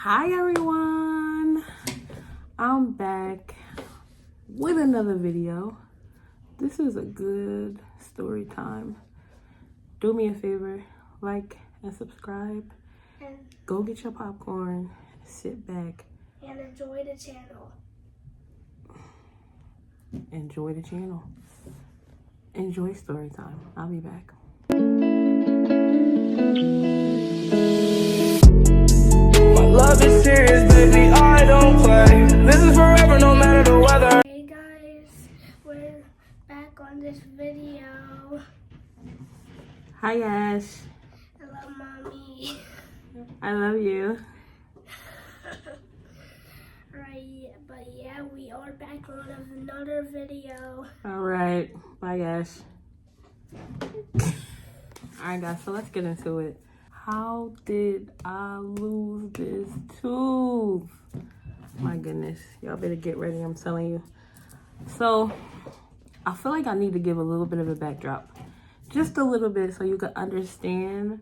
Hi everyone, I'm back with another video. This is a good story time. Do me a favor, like and subscribe. And Go get your popcorn, sit back, and enjoy the channel. enjoy the channel. Enjoy story time. I'll be back. Love is serious, baby, I don't play. This is forever, no matter the weather. Hey guys, we're back on this video. Hi Ash, Hello, mommy. I love you. Right, but yeah, we are back on another video. All right, bye Ash. All right guys, so let's get into it. How did I lose this tooth? My goodness, y'all better get ready, I'm telling you. So, I feel like I need to give a little bit of a backdrop. Just a little bit so you can understand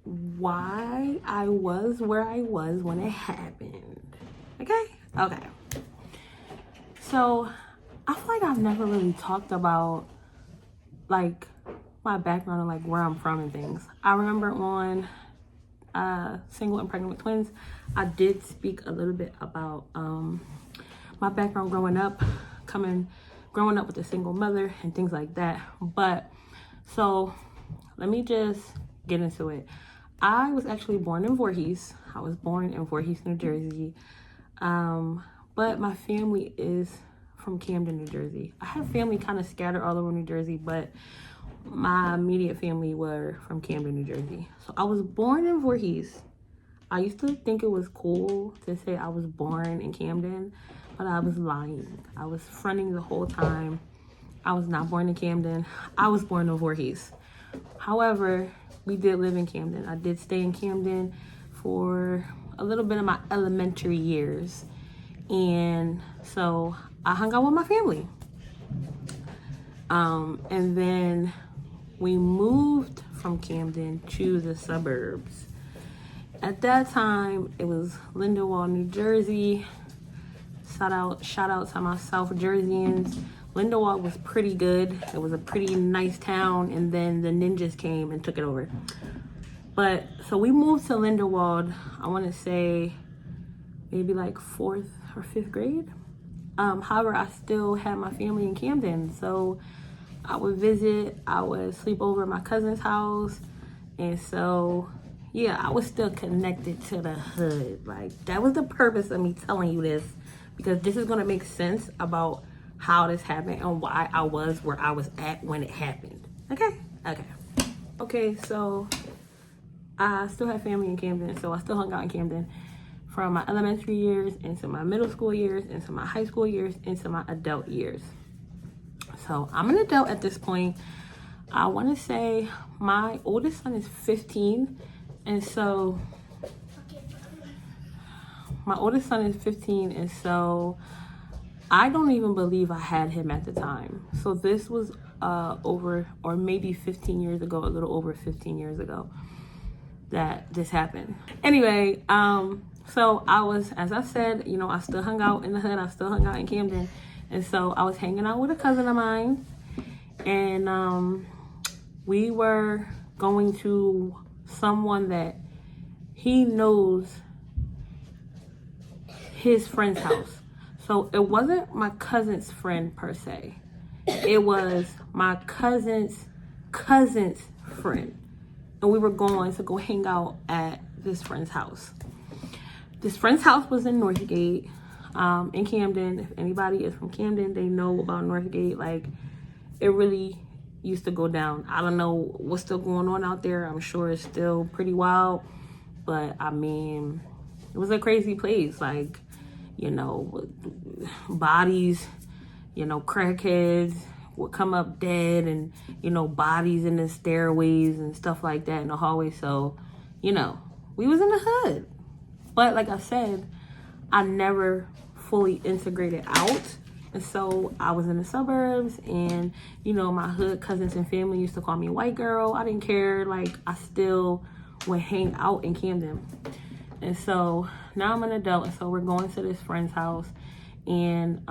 why I was where I was when it happened. Okay? Okay. So, I feel like I've never really talked about, like, my background and like where I'm from and things. I remember on Single and Pregnant with Twins, I did speak a little bit about my background growing up with a single mother and things like that. But so let me just get into it. I was actually born in Voorhees. I was born in Voorhees, New Jersey. But my family is from Camden, New Jersey. I have family kind of scattered all over New Jersey, but my immediate family were from Camden, New Jersey. So I was born in Voorhees. I used to think it was cool to say I was born in Camden, but I was lying. I was fronting the whole time. I was not born in Camden. I was born in Voorhees. However, we did live in Camden. I did stay in Camden for a little bit of my elementary years. And so I hung out with my family. And then we moved from Camden to the suburbs. At that time, it was Lindenwold, New Jersey. Shout out to my South Jerseyans. Lindenwold was pretty good. It was a pretty nice town, and then the ninjas came and took it over. But so we moved to Lindenwold, I want to say maybe like 4th or 5th grade. However, I still had my family in Camden, so I would visit, I would sleep over at my cousin's house, and so yeah, I was still connected to the hood. Like, that was the purpose of me telling you this, because this is going to make sense about how this happened and why I was where I was at when it happened. Okay, so I still have family in Camden, so I still hung out in Camden from my elementary years into my middle school years, into my high school years, into my adult years. So I'm an adult at this point. I want to say my oldest son is 15. And so my oldest son is 15. And so I don't even believe I had him at the time. So this was over, or maybe 15 years ago, a little over 15 years ago that this happened. Anyway, so I was, as I said, you know, I still hung out in the hood. I still hung out in Camden. And so I was hanging out with a cousin of mine, and we were going to someone that he knows, his friend's house. So it wasn't my cousin's friend per se. It was my cousin's friend. And we were going to go hang out at this friend's house. This friend's house was in Northgate. In Camden. If anybody is from Camden, they know about Northgate. Like, it really used to go down. I don't know what's still going on out there. I'm sure it's still pretty wild, but I mean, it was a crazy place. Like, you know, bodies, you know, crackheads would come up dead, and, you know, bodies in the stairways and stuff like that in the hallway. So, you know, we was in the hood. But like I said, I never fully integrated out. And so I was in the suburbs, and, you know, my hood cousins and family used to call me white girl. I didn't care. Like, I still would hang out in Camden. And so now I'm an adult, and so we're going to this friend's house. And,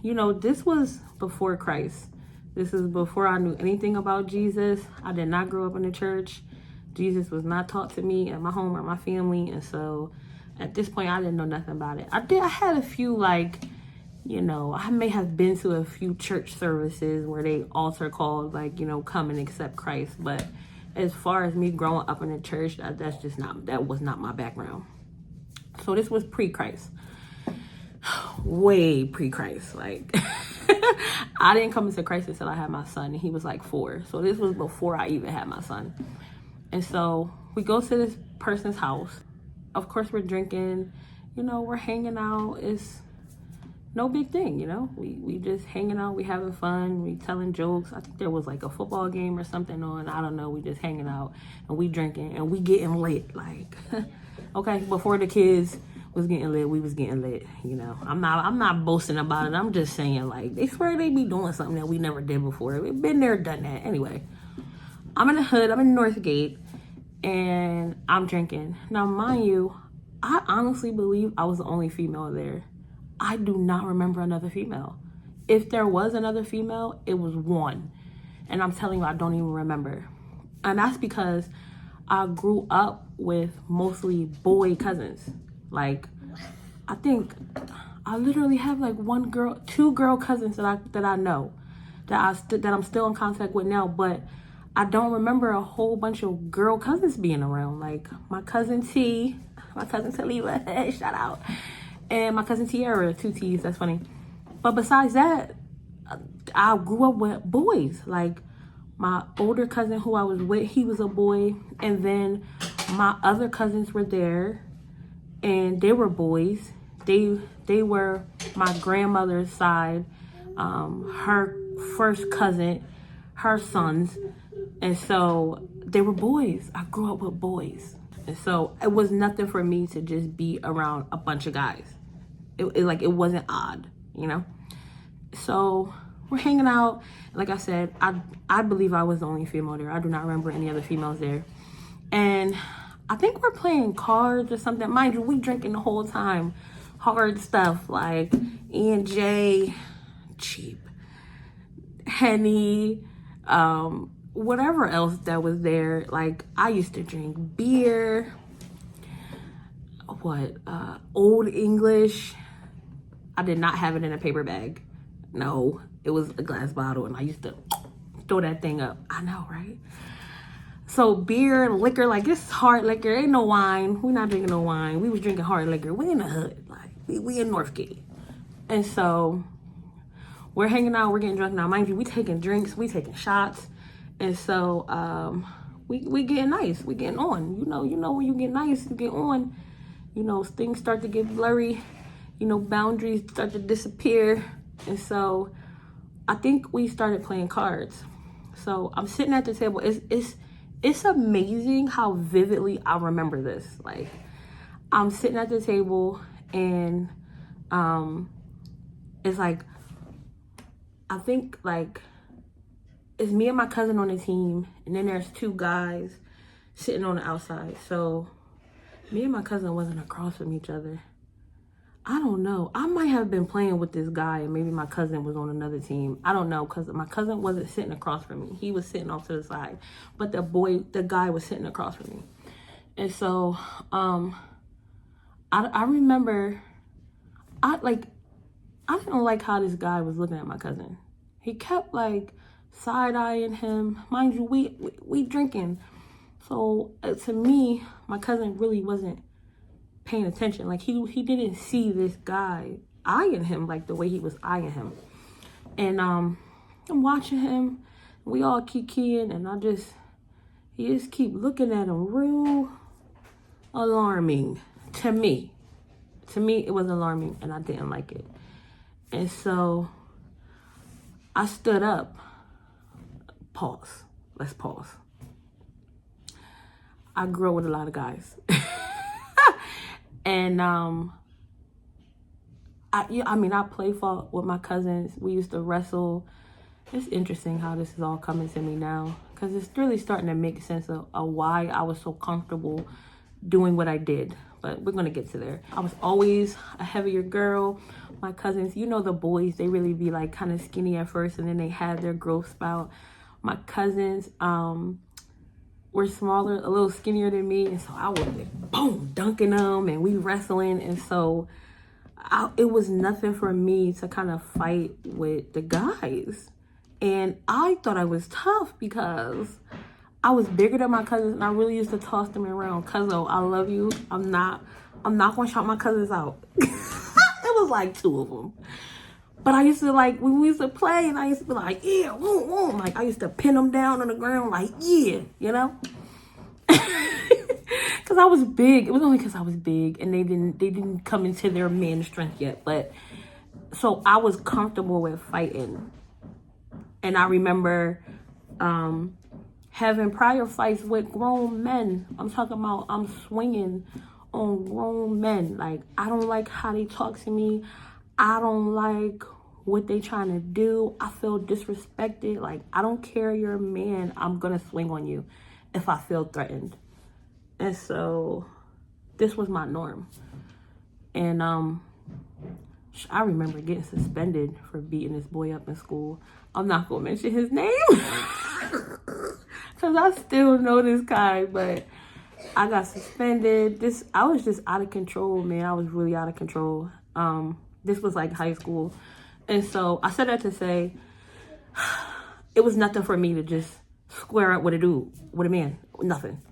you know, this was before Christ. This is before I knew anything about Jesus. I did not grow up in the church. Jesus was not taught to me at my home or my family. And so at this point, I didn't know nothing about it. I had a few, like, you know, I may have been to a few church services where they altar called, like, you know, come and accept Christ. But as far as me growing up in the church, that was not my background. So this was pre-Christ. Way pre-Christ. Like, I didn't come into Christ until I had my son, and he was like 4. So this was before I even had my son. And so we go to this person's house. Of course, we're drinking, you know, we're hanging out. It's no big thing, you know. We just hanging out, we having fun, we telling jokes. I think there was like a football game or something on. I don't know. We just hanging out and we drinking and we getting lit. Like, okay, before the kids was getting lit, we was getting lit, you know. I'm not boasting about it. I'm just saying, like, they swear they be doing something that we never did before. We've been there, done that. Anyway, I'm in the hood, I'm in Northgate, and I'm drinking. Now, mind you, I honestly believe I was the only female there. I do not remember another female. If there was another female, it was one. And I'm telling you, I don't even remember. And that's because I grew up with mostly boy cousins. Like, I think I literally have like 2 girl cousins that I know that I'm still in contact with now, but I don't remember a whole bunch of girl cousins being around. Like my cousin T, my cousin Taliba, shout out, and my cousin Tiara, 2 T's, that's funny. But besides that, I grew up with boys. Like my older cousin who I was with, he was a boy, and then my other cousins were there. And they were boys. They were my grandmother's side, her first cousin, her sons. And so they were boys. I grew up with boys. And so it was nothing for me to just be around a bunch of guys. It wasn't odd, you know? So we're hanging out. Like I said, I believe I was the only female there. I do not remember any other females there. And I think we're playing cards or something. Mind you, we drinking the whole time. Hard stuff like E&J, cheap, Henny, whatever else that was there. Like, I used to drink beer, Old English. I did not have it in a paper bag. No, it was a glass bottle, and I used to throw that thing up. I know, right? So beer, liquor, like this hard liquor, ain't no wine. We're not drinking no wine. We was drinking hard liquor. We in the hood, like we in Northgate. And so we're hanging out, we're getting drunk now. Mind you, we taking drinks, we taking shots. And so we getting nice, we getting on. You know when you get nice, you get on. You know, things start to get blurry. You know, boundaries start to disappear. And so I think we started playing cards. So I'm sitting at the table. It's amazing how vividly I remember this. Like, I'm sitting at the table and it's like, I think like it's me and my cousin on the team, and then there's 2 guys sitting on the outside. So me and my cousin wasn't across from each other. I don't know. I might have been playing with this guy, and maybe my cousin was on another team. I don't know, because my cousin wasn't sitting across from me. He was sitting off to the side. But the guy was sitting across from me. And so, I remember, I didn't like how this guy was looking at my cousin. He kept, like, side-eyeing him. Mind you, we drinking. So, to me, my cousin really wasn't paying attention. Like, he didn't see this guy eyeing him like the way he was eyeing him. And I'm watching him, we all kikiing, and he just keep looking at him. Real alarming to me. To me, it was alarming, and I didn't like it. And so I stood up. Pause. Let's pause. I grew up with a lot of guys. And I play fought with my cousins. We used to wrestle. It's interesting how this is all coming to me now, because it's really starting to make sense of why I was so comfortable doing what I did. but we're gonna get to there. I was always a heavier girl. My cousins, you know, the boys, they really be like kind of skinny at first and then they have their growth spout. My cousins were smaller, a little skinnier than me, and so I was like, boom, dunking them, and we wrestling, and so it was nothing for me to kind of fight with the guys. And I thought I was tough because I was bigger than my cousins, and I really used to toss them around. Cuzzo, I love you. I'm not gonna shout my cousins out. It was like 2 of them. But I used to, like, when we used to play, and I used to be like, yeah, woo, woo. Like, I used to pin them down on the ground, like, yeah, you know? Because I was big. It was only because I was big, and they didn't come into their man strength yet. But, so I was comfortable with fighting. And I remember having prior fights with grown men. I'm talking about I'm swinging on grown men. Like, I don't like how they talk to me. I don't like what they trying to do. I feel disrespected. Like, I don't care, you're a man. I'm gonna swing on you if I feel threatened. And so this was my norm. And I remember getting suspended for beating this boy up in school. I'm not gonna mention his name because I still know this guy, but I got suspended. I was just out of control, man. I was really out of control. This was like high school. And so I said that to say it was nothing for me to just square up with a dude, with a man, nothing.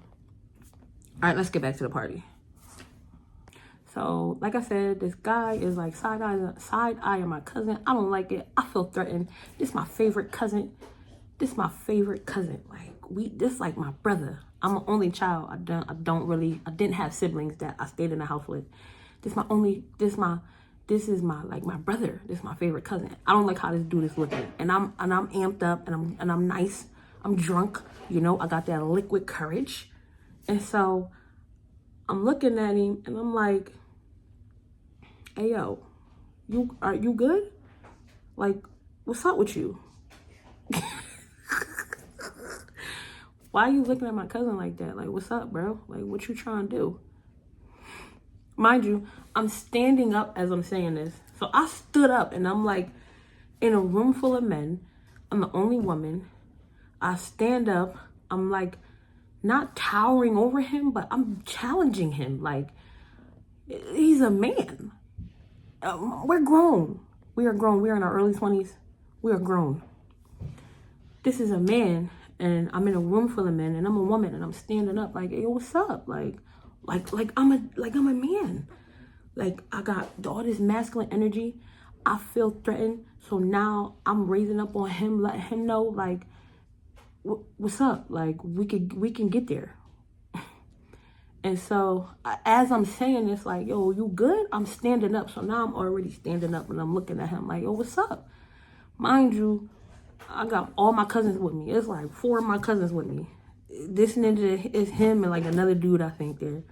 All right, let's get back to the party. So, like I said, this guy is like side-eyeing my cousin. I don't like it. I feel threatened. This my favorite cousin. Like, this like my brother. I'm an only child. I didn't have siblings that I stayed in the house with. This is my brother. This is my favorite cousin. I don't like how this dude is looking. And I'm amped up, and I'm nice. I'm drunk. You know, I got that liquid courage. And so I'm looking at him and I'm like, hey, yo, are you good? Like, what's up with you? Why are you looking at my cousin like that? Like, what's up, bro? Like, what you trying to do? Mind you, I'm standing up as I'm saying this. So I stood up and I'm like in a room full of men. I'm the only woman. I stand up. I'm like not towering over him, but I'm challenging him. Like, he's a man. We're grown. We are grown. We're in our early 20s. We are grown. This is a man, and I'm in a room full of men, and I'm a woman, and I'm standing up like, hey, what's up? Like I'm a man. Like, I got all this masculine energy. I feel threatened. So now I'm raising up on him, letting him know, like, what's up? Like, we can get there. And so as I'm saying this, like, yo, you good? I'm standing up. So now I'm already standing up and I'm looking at him like, yo, what's up? Mind you, I got all my cousins with me. It's like 4 of my cousins with me. This ninja is him and like another dude, I think, there.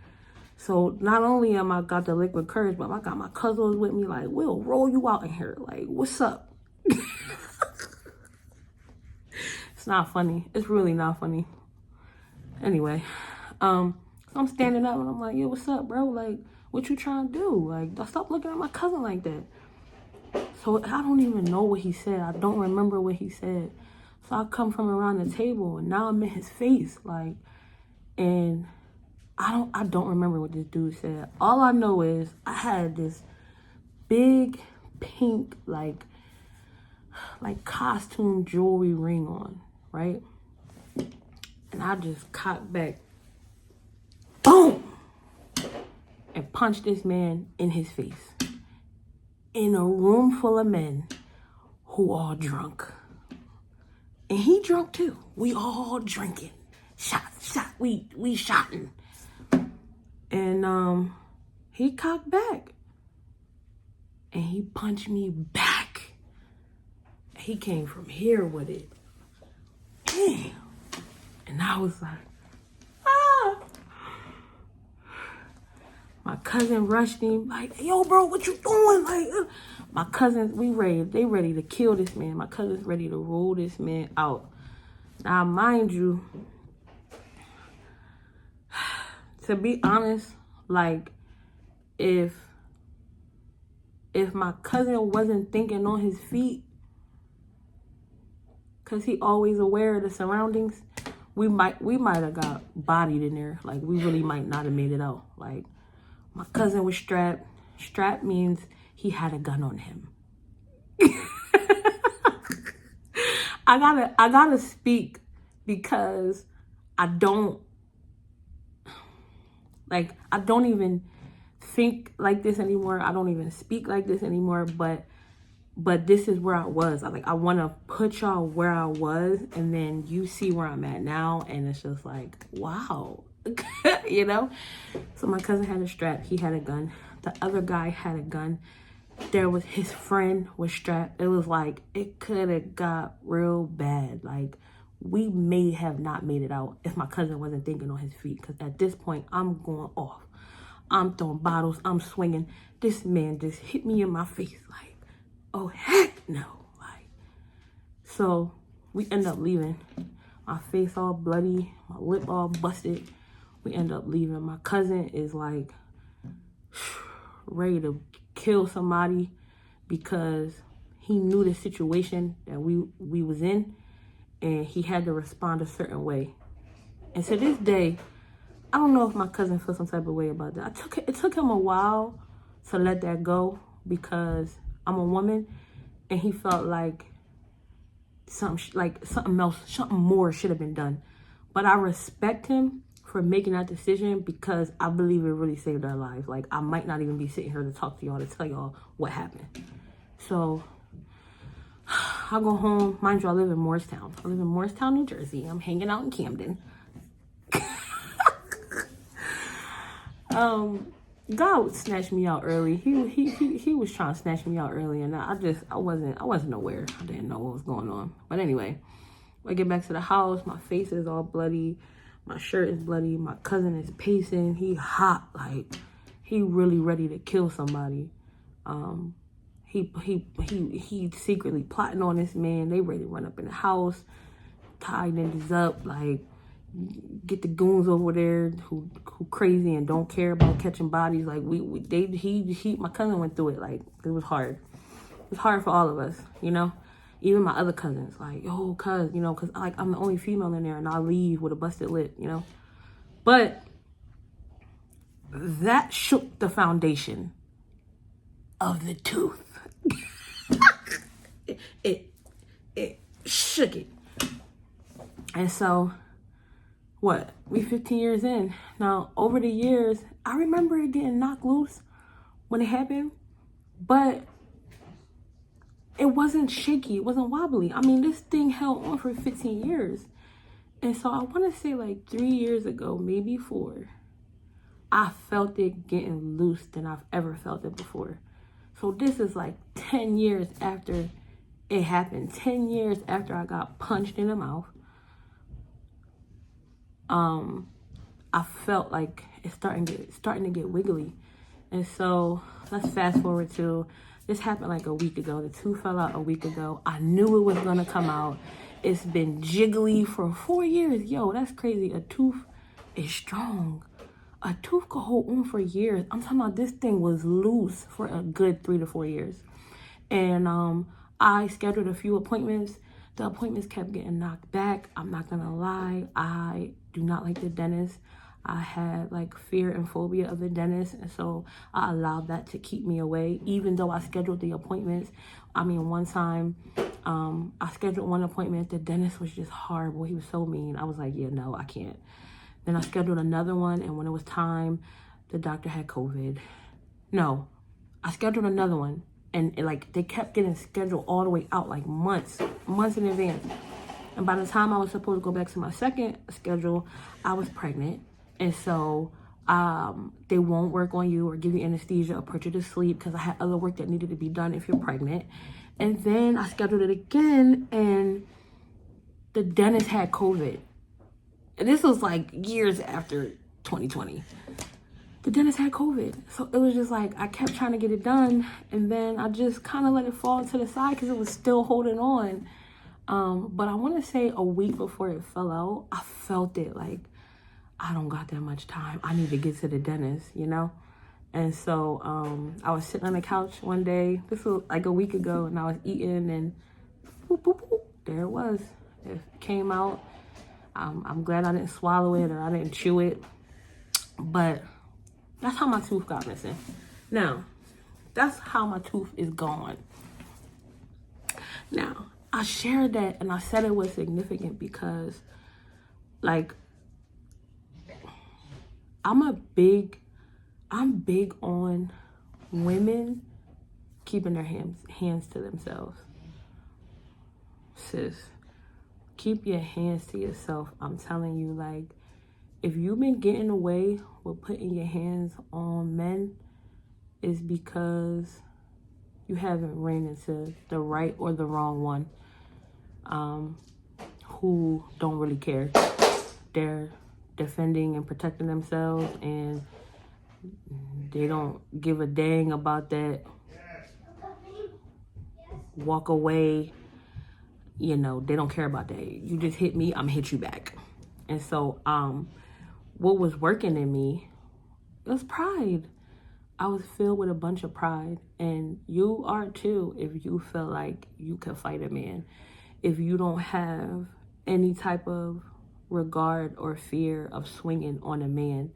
So not only am I got the liquid courage, but I got my cousins with me. Like, we'll roll you out in here. Like, what's up? It's not funny. It's really not funny. Anyway, so I'm standing up and I'm like, yo, what's up, bro? Like, what you trying to do? Like, stop looking at my cousin like that. So I don't even know what he said. I don't remember what he said. So I come from around the table and now I'm in his face, like, and I don't remember what this dude said. All I know is I had this big pink like costume jewelry ring on, right? And I just cocked back, boom, and punched this man in his face. In a room full of men who all drunk. And he drunk too. We all drinking. Shot. We shotting. And he cocked back. And he punched me back. He came from here with it. Damn. And I was like, ah. My cousin rushed him like, yo, bro, what you doing? Like, my cousins, they ready to kill this man. My cousin's ready to roll this man out. Now, mind you, to be honest, like, if my cousin wasn't thinking on his feet, because he always aware of the surroundings, we might have got bodied in there. Like, we really might not have made it out. Like, my cousin was strapped. Strapped means he had a gun on him. I gotta speak, because I don't even think like this anymore. I don't even speak like this anymore, but this is where I was. I want to put y'all where I was, and then you see where I'm at now, and it's just like, wow. You know? So my cousin had a strap. He had a gun. The other guy had a gun. There was his friend was strapped. It was like, it could have got real bad. Like, we may have not made it out if my cousin wasn't thinking on his feet, because at this point, I'm going off. I'm throwing bottles. I'm swinging. This man just hit me in my face. Like, oh, heck no. Like, so we end up leaving. My face all bloody. My lip all busted. We end up leaving. My cousin is like ready to kill somebody, because he knew the situation that we was in, and he had to respond a certain way. And to this day, I don't know if my cousin feels some type of way about that. It took him a while to let that go, because I'm a woman, and he felt like something more should have been done. But I respect him for making that decision, because I believe it really saved our lives. Like, I might not even be sitting here to talk to y'all, to tell y'all what happened. So I go home. Mind you, I live in Morristown. I live in Morristown, New Jersey. I'm hanging out in Camden. God snatched me out early. He was trying to snatch me out early, and I wasn't aware. I didn't know what was going on. But anyway, I get back to the house. My face is all bloody. My shirt is bloody. My cousin is pacing. He hot, like he really ready to kill somebody. He secretly plotting on this man. They ready to run up in the house, tie niggas up, like get the goons over there who crazy and don't care about catching bodies. Like my cousin went through it. Like, it was hard. It was hard for all of us, you know. Even my other cousins, like, yo, cuz, you know, because like I'm the only female in there, and I'll leave with a busted lip, you know. But that shook the foundation of the tooth. it shook it. And so, what? We 15 years in. Now, over the years, I remember it getting knocked loose when it happened, but it wasn't shaky. It wasn't wobbly. I mean, this thing held on for 15 years. And so I want to say like 3 years ago, maybe 4, I felt it getting loose than I've ever felt it before. So this is like 10 years after it happened. 10 years after I got punched in the mouth. I felt like it's starting to get wiggly. And so let's fast forward to, this happened like a week ago. The tooth fell out a week ago. I knew it was gonna come out. It's been jiggly for 4 years. Yo, that's crazy. A tooth is strong. A tooth could hold on for years. I'm talking about, this thing was loose for a good 3 to 4 years. And I scheduled a few appointments. The appointments kept getting knocked back. I'm not gonna lie, I do not like the dentist. I had like fear and phobia of the dentist, and so I allowed that to keep me away, even though I scheduled the appointments. I mean, one time I scheduled one appointment, the dentist was just horrible. He was so mean. I was like, yeah, no, I can't. Then I scheduled another one, and when it was time, the doctor had COVID. No, I scheduled another one, and they kept getting scheduled all the way out, like months in advance. And by the time I was supposed to go back to my second schedule, I was pregnant. And so they won't work on you or give you anesthesia or put you to sleep, because I had other work that needed to be done if you're pregnant. And then I scheduled it again, and the dentist had COVID. And this was like years after 2020. The dentist had COVID. So it was just like, I kept trying to get it done, and then I just kind of let it fall to the side because it was still holding on. But I want to say a week before it fell out, I felt it like, I don't got that much time. I need to get to the dentist, you know? And so I was sitting on the couch one day, this was like a week ago, and I was eating, and boop, boop, boop, there it was. It came out. I'm glad I didn't swallow it or I didn't chew it, but that's how my tooth got missing. Now, that's how my tooth is gone. Now, I shared that and I said it was significant because, like, I'm big on women keeping their hands to themselves. Sis, keep your hands to yourself. I'm telling you, like, if you've been getting away with putting your hands on men, it's because you haven't ran into the right or the wrong one, who don't really care. They're defending and protecting themselves, and they don't give a dang about that. Walk away. You know, they don't care about that. You just hit me, I'm gonna hit you back. And so, what was working in me was pride. I was filled with a bunch of pride, and you are too if you feel like you can fight a man. If you don't have any type of regard or fear of swinging on a man,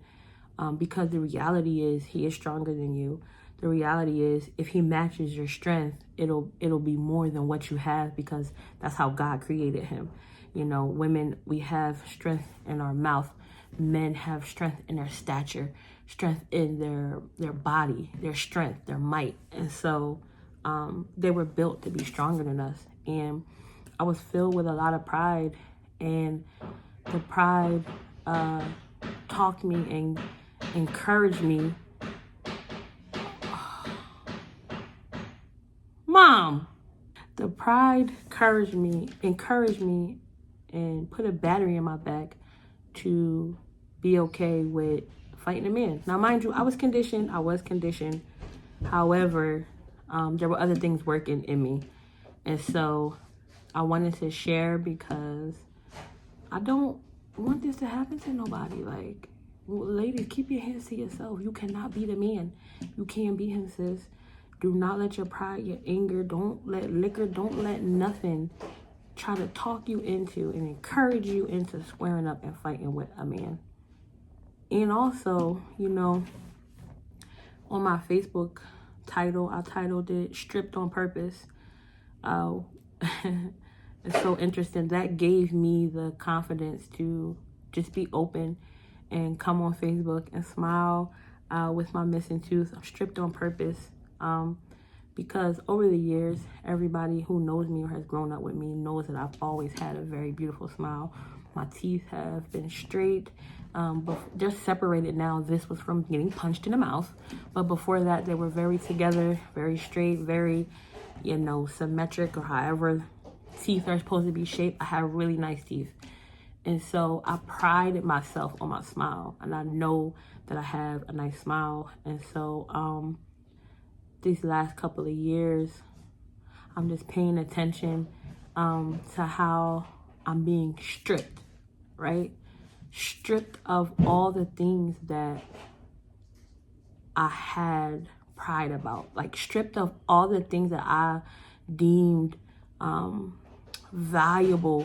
because the reality is he is stronger than you. The reality is if he matches your strength, it'll be more than what you have, because that's how God created him. You know, women, we have strength in our mouth. Men have strength in their stature, strength in their body, their strength, their might. And so they were built to be stronger than us. And I was filled with a lot of pride, and the pride talked me and encouraged me. Mom! The pride encouraged me and put a battery in my back to be okay with fighting a man. Now, mind you, I was conditioned. However, there were other things working in me. And so I wanted to share because I don't want this to happen to nobody. Like, ladies, keep your hands to yourself. You cannot beat a man. You can't beat him, sis. Do not let your pride, your anger, don't let liquor, don't let nothing try to talk you into and encourage you into squaring up and fighting with a man. And also, you know, on my Facebook title, I titled it Stripped on Purpose. It's so interesting. That gave me the confidence to just be open and come on Facebook and smile with my missing tooth. I'm stripped on purpose. Because over the years, everybody who knows me or has grown up with me knows that I've always had a very beautiful smile. My teeth have been straight, but they're separated now. This was from getting punched in the mouth. But before that, they were very together, very straight, very, you know, symmetric, or however teeth are supposed to be shaped. I have really nice teeth. And so I prided myself on my smile, and I know that I have a nice smile. And so, these last couple of years, I'm just paying attention to how I'm being stripped, right? Stripped of all the things that I had pride about. Like, stripped of all the things that I deemed valuable,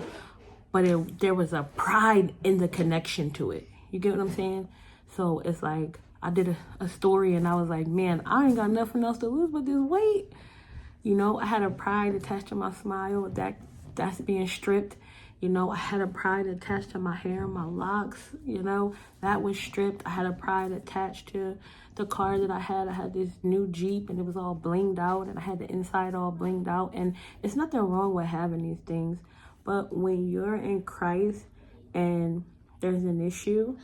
but there was a pride in the connection to it. You get what I'm saying? So it's like, I did a story and I was like, man, I ain't got nothing else to lose but this weight. You know, I had a pride attached to my smile. That's being stripped. You know, I had a pride attached to my hair, my locks, you know, that was stripped. I had a pride attached to the car that I had. I had this new Jeep and it was all blinged out, and I had the inside all blinged out. And it's nothing wrong with having these things. But when you're in Christ and there's an issue,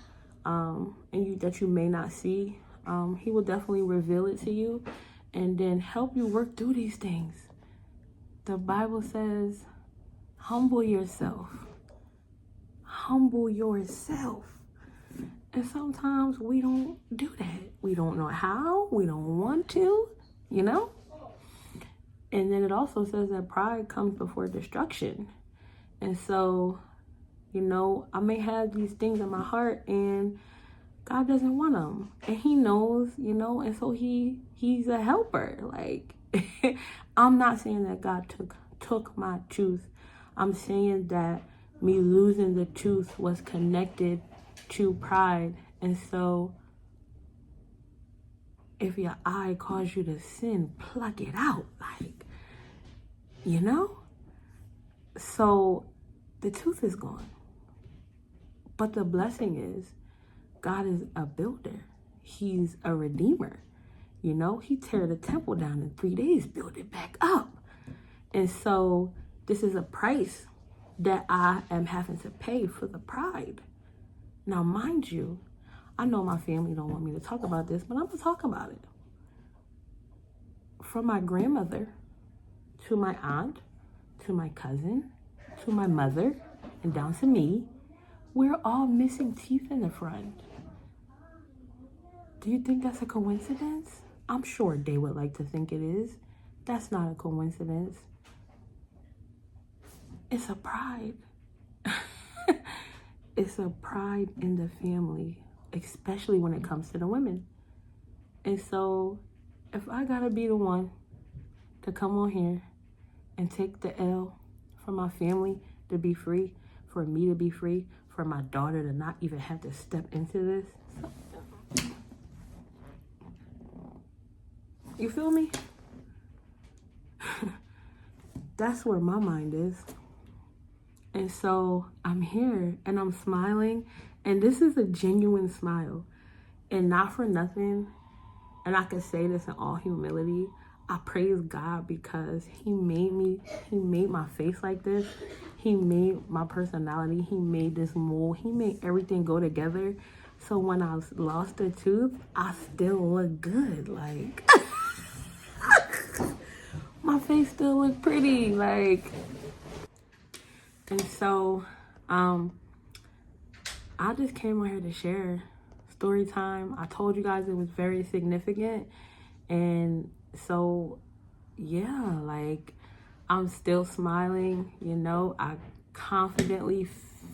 and that you may not see, he will definitely reveal it to you and then help you work through these things. The Bible says, humble yourself. Humble yourself. And sometimes we don't do that. We don't know how. We don't want to, you know? And then it also says that pride comes before destruction. And so, you know, I may have these things in my heart, and God doesn't want them, and he knows, you know, and so he's a helper. Like, I'm not saying that God took my tooth. I'm saying that me losing the tooth was connected to pride. And so if your eye caused you to sin, pluck it out. Like, you know? So the tooth is gone. But the blessing is, God is a builder. He's a redeemer. You know, he tear the temple down in 3 days, build it back up. And so this is a price that I am having to pay for the pride. Now, mind you, I know my family don't want me to talk about this, but I'm gonna talk about it. From my grandmother, to my aunt, to my cousin, to my mother, and down to me, we're all missing teeth in the front. Do you think that's a coincidence? I'm sure they would like to think it is. That's not a coincidence. It's a pride. It's a pride in the family, especially when it comes to the women. And so if I gotta be the one to come on here and take the L for my family to be free, for me to be free, for my daughter to not even have to step into this, you feel me? That's where my mind is. And so I'm here and I'm smiling, and this is a genuine smile, and not for nothing. And I can say this in all humility. I praise God because he made my face like this. He made my personality. He made this mold. He made everything go together. So when I lost a tooth, I still look good. Like, my face still look pretty. Like, and so, I just came on here to share story time. I told you guys it was very significant. And so, yeah, like, I'm still smiling, you know. I confidently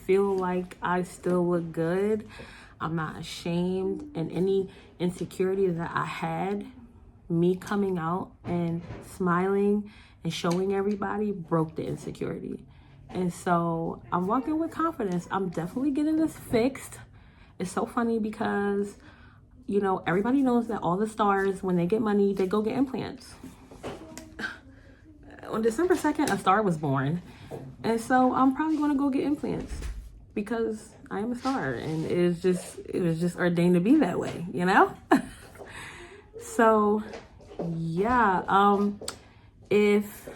feel like I still look good. I'm not ashamed. And any insecurity that I had, me coming out and smiling and showing everybody broke the insecurity. And so I'm walking with confidence. I'm definitely getting this fixed. It's so funny because, you know, everybody knows that all the stars, when they get money, they go get implants. On December 2nd, a star was born. And so I'm probably going to go get implants because I am a star, and it was just ordained to be that way, you know? So, yeah, if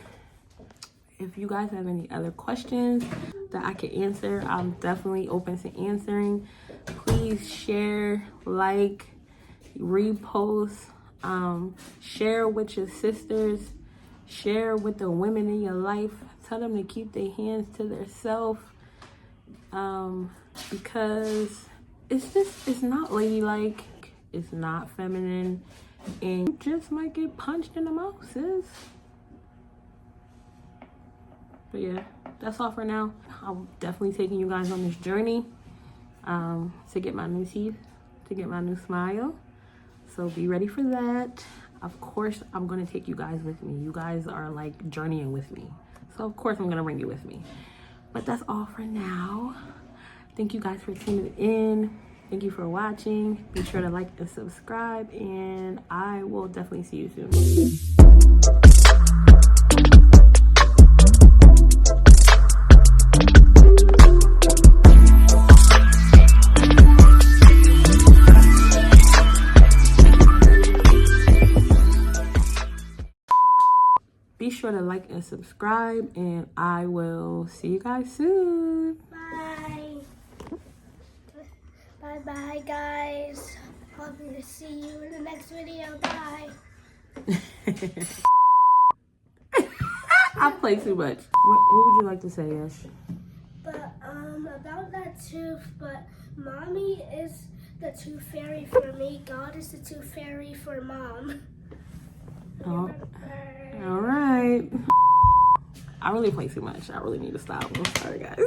you guys have any other questions that I can answer, I'm definitely open to answering. Please share, like, repost, share with your sisters, share with the women in your life. Tell them to keep their hands to themselves, because it's not ladylike, it's not feminine, and you just might get punched in the mouth, sis. But yeah, that's all for now. I'm definitely taking you guys on this journey to get my new teeth, to get my new smile. So be ready for that. Of course, I'm going to take you guys with me. You guys are like journeying with me. So of course, I'm going to bring you with me. But that's all for now. Thank you guys for tuning in. Thank you for watching. Be sure to like and subscribe, and I will definitely see you soon. Be sure to like and subscribe, and I will see you guys soon. Bye. Bye, guys. Hoping to see you in the next video. Bye. I play too much. What would you like to say, Ash? But about that tooth, but mommy is the tooth fairy for me. God is the tooth fairy for mom. Oh, all right. I really play too much. I really need to stop. I'm sorry, guys.